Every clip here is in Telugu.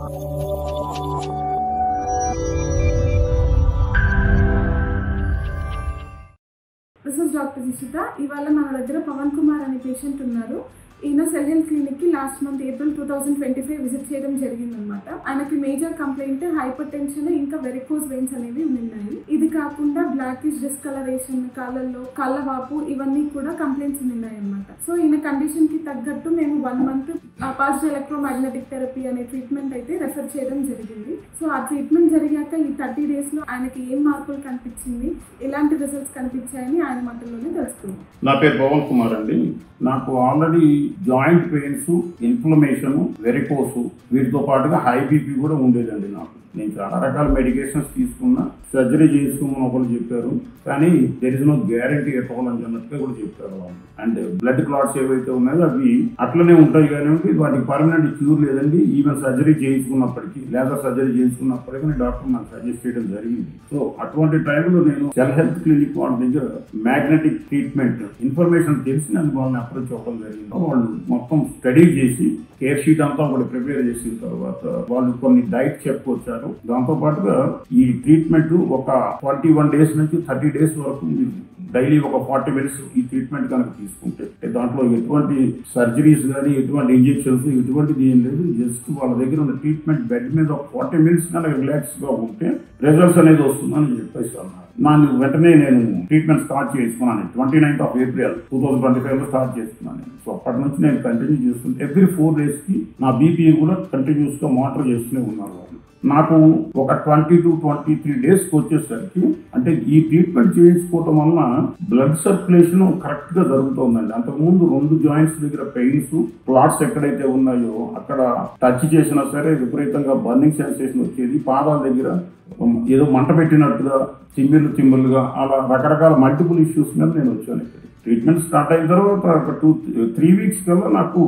This is Dr. Jishita. ఇవాళ మన దగ్గర పవన్ కుమార్ అనే పేషెంట్ ఉన్నారు. ఈయన సెల్ హెల్త్ క్లినిక్ కి లాస్ట్ మంత్ ఏప్రిల్ 2025 విజిట్ చేయడం జరిగిందనమాట. ఆయనకి మేజర్ కంప్లైంట్ హైపర్ టెన్షన్ ఇంకా వెరికోస్ వెయిన్స్ అనేవి ఉన్నాయి. ఇది కాకుండా బ్లాకిష్ డిస్కలరేషన్, కాళ్ళల్లో కాళ్ళవాపు ఇవన్నీ కూడా కంప్లైంట్స్ ఉన్నాయన్నమాట. సో ఈయన కండిషన్ కి తగ్గట్టు మేము 1 month పాజిటివ్ ఎలక్ట్రోమాగ్నెటిక్ థెరపీ అనే ట్రీట్మెంట్ అయితే రెఫర్ చేయడం జరిగింది. సో ఆ ట్రీట్మెంట్ జరిగాక ఈ 30 days లో ఆయనకి ఏం మార్పులు కనిపించింది, ఎలాంటి రిజల్ట్స్ కనిపించాయని ఆయన మాటల్లోనే తెలుసుకుందాం. నా పేరు పవన్ కుమార్ అండి. నాకు already joint pains, inflammation, varicose వీటితో పాటుగా హై బీపీ కూడా ఉండేదండి. నేను చాలా రకాల మెడికేషన్స్ తీసుకున్నా, సర్జరీ చేసుకోమని ఒకరు చెప్పారు, కానీ దెర్ ఇస్ నో గ్యారంటీ ఎట్టుకోవాలని అన్నట్టుగా కూడా చెప్పారు వాళ్ళు. అండ్ బ్లడ్ క్లాట్స్ ఏవైతే ఉన్నాయో అవి అట్లనే ఉంటాయి కానీ వాటికి పర్మనెంట్ క్యూర్ లేదండి. ఈవెన్ సర్జరీ చేయించుకున్నప్పటికీ లేజర్ సర్జరీ చేయించుకున్నప్పటికీ డాక్టర్ నాకు సజెస్ట్ చేయడం జరిగింది. సో అటువంటి టైంలో నేను సెల్ హెల్త్ క్లినిక్ వాళ్ళ దగ్గర మ్యాగ్నెటిక్ ట్రీట్మెంట్ ఇన్ఫర్మేషన్ తెలిసి నన్ను వాళ్ళని అప్రోచ్ అవ్వడం జరిగింది. వాళ్ళు మొత్తం స్టడీ చేసి కేర్ షీట్ అంతా ఒకటి ప్రిపేర్ చేసిన తర్వాత వాళ్ళు కొన్ని డైట్ చెప్పుకొచ్చారు. దాంతో పాటుగా ఈ ట్రీట్మెంట్ ఒక 21 days నుంచి 30 days వరకు డైలీ ఒక 40 minutes ఈ ట్రీట్మెంట్ కనుక తీసుకుంటే దాంట్లో ఎటువంటి సర్జరీస్ కానీ ఎటువంటి ఇంజెక్షన్స్ ఎటువంటిది ఏం లేదు. జస్ట్ వాళ్ళ దగ్గర ఉన్న ట్రీట్మెంట్ బెడ్ మీద ఒక 40 minutes కనుక రిలాక్స్ గా ఉంటే రిజల్ట్స్ అనేది వస్తుందని చెప్పేసి అన్నారు. వెంటనే నేను ట్రీట్మెంట్ స్టార్ట్ చేసుకున్నాను. 29th of April 2025 స్టార్ట్ చేసుకున్నాను. సో అప్పటి నుంచి నేను కంటిన్యూ చేస్తున్నాను. ఎవ్రీ 4 days నా బీపీ కూడా కంటిన్యూస్ గా మానిటర్ చేస్తూనే ఉన్నారు. నాకు ఒక 20 to 23 days వచ్చేసరికి అంటే ఈ ట్రీట్మెంట్ చేయించుకోవటం వలన బ్లడ్ సర్క్యులేషన్ కరెక్ట్ గా జరుగుతుందండి. అంతకుముందు 2 జాయింట్స్ దగ్గర పెయిన్స్, క్లాట్స్ ఎక్కడైతే ఉన్నాయో అక్కడ టచ్ చేసినా సరే విపరీతంగా బర్నింగ్ సెన్సేషన్ వచ్చేది. పాదాల దగ్గర ఏదో మంట పెట్టినట్టుగా చిమ్మిళ్ళుగా అలా రకరకాల మల్టిపుల్ ఇష్యూస్ మీద నేను వచ్చాను. ట్రీట్మెంట్ స్టార్ట్ అయిన తర్వాత ఒక 2-3 weeks కల్లా నాకు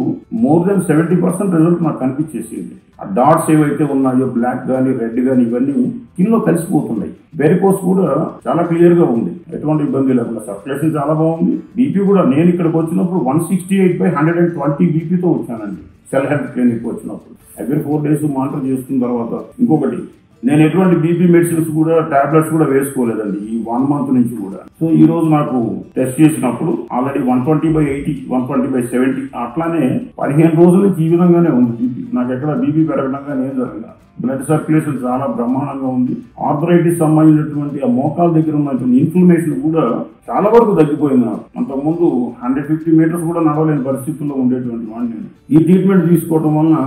మోర్ దెన్ 70% రిజల్ట్ నాకు కనిపించేసింది. ఆ డాట్స్ ఏవైతే ఉన్నాయో బ్లాక్ కానీ రెడ్ కానీ ఇవన్నీ స్కిన్ లో కలిసిపోతున్నాయి. వెరికోస్ కూడా చాలా క్లియర్ గా ఉంది, ఎటువంటి ఇబ్బంది లేకుండా. సర్క్యులేషన్ చాలా బాగుంది. బీపీ కూడా నేను ఇక్కడికి వచ్చినప్పుడు 168/120 బీపీతో వచ్చానండి. సెల్ హెల్త్ క్లినిక్ వచ్చినప్పుడు ఎవ్రీ 4 days మానిటర్ చేసుకున్న తర్వాత ఇంకొకటి నేను ఎటువంటి బీపీ మెడిసిన్స్ కూడా టాబ్లెట్స్ కూడా వేసుకోలేదండి ఈ 1 month నుంచి కూడా. సో ఈ రోజు నాకు టెస్ట్ చేసినప్పుడు ఆల్రెడీ 120/80, 120/70 అట్లానే 15 రోజుల నుంచి ఈ విధంగానే ఉంది బీపీ. నాకు ఎక్కడ బీపీ పెరగడం కానీ ఏం జరగలేదు. బ్లడ్ సర్క్యులేషన్ చాలా బ్రహ్మాండంగా ఉంది. ఆర్థరైటిస్ సంబంధించినటువంటి ఆ మోకాల దగ్గర ఉన్నటువంటి ఇన్ఫ్లమేషన్ కూడా చాలా వరకు తగ్గిపోయింది. నాకు అంతకుముందు 150 meters కూడా నడవలేని పరిస్థితుల్లో ఉండేటువంటి వాడిని ఈ ట్రీట్మెంట్ తీసుకోవడం వలన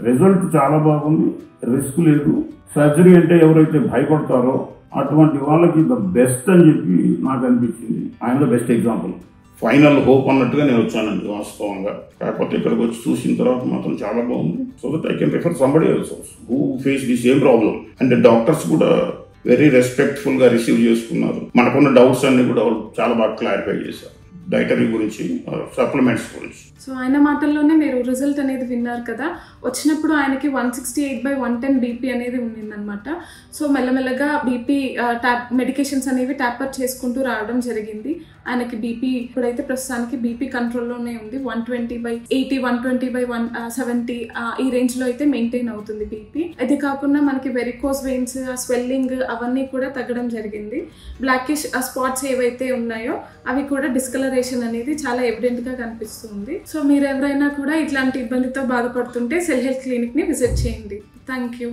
రిజల్ట్ చాలా బాగుంది. రిస్క్ లేదు. సర్జరీ అంటే ఎవరైతే భయపడతారో అటువంటి వాళ్ళకి ద బెస్ట్ అని చెప్పి నాకు అనిపించింది. I'm the best example. Final hope అన్నట్టుగా నేను వచ్చానండి వాస్తవంగా. కాకపోతే ఇక్కడికి వచ్చి చూసిన తర్వాత మాత్రం చాలా బాగుంది. So that I can refer somebody also who face the same problem. అంటే డాక్టర్స్ కూడా వెరీ రెస్పెక్ట్ఫుల్ గా రిసీవ్ చేసుకున్నారు. మనకున్న డౌట్స్ అన్ని కూడా వాళ్ళు చాలా బాగా క్లారిఫై చేశారు. డైటరీ గురించి, సప్లిమెంట్స్ గురించి. సో ఆయన మాటల్లోనే మీరు రిజల్ట్ అనేది విన్నారు కదా. వచ్చినప్పుడు ఆయనకి 168/110 బీపీ అనేది ఉండిందనమాట. సో మెల్లమెల్లగా బీపీ మెడికేషన్స్ అనేవి ట్యాపర్ చేసుకుంటూ రావడం జరిగింది. ఆయనకి బీపీ ఇప్పుడైతే ప్రస్తుతానికి బీపీ కంట్రోల్లోనే ఉంది. 120/80, 120/170 ఈ రేంజ్లో అయితే మెయింటైన్ అవుతుంది బీపీ. ఇది కాకుండా మనకి వెరికోస్ వెయిన్స్, స్వెల్లింగ్ అవన్నీ కూడా తగ్గడం జరిగింది. బ్లాకిష్ స్పాట్స్ ఏవైతే ఉన్నాయో అవి కూడా డిస్కలరేషన్ అనేది చాలా ఎవిడెంట్గా కనిపిస్తుంది. సో మీరు ఎవరైనా కూడా ఇట్లాంటి ఇబ్బందితో బాధపడుతుంటే సెల్ హెల్త్ క్లినిక్ని విజిట్ చేయండి. Thank you.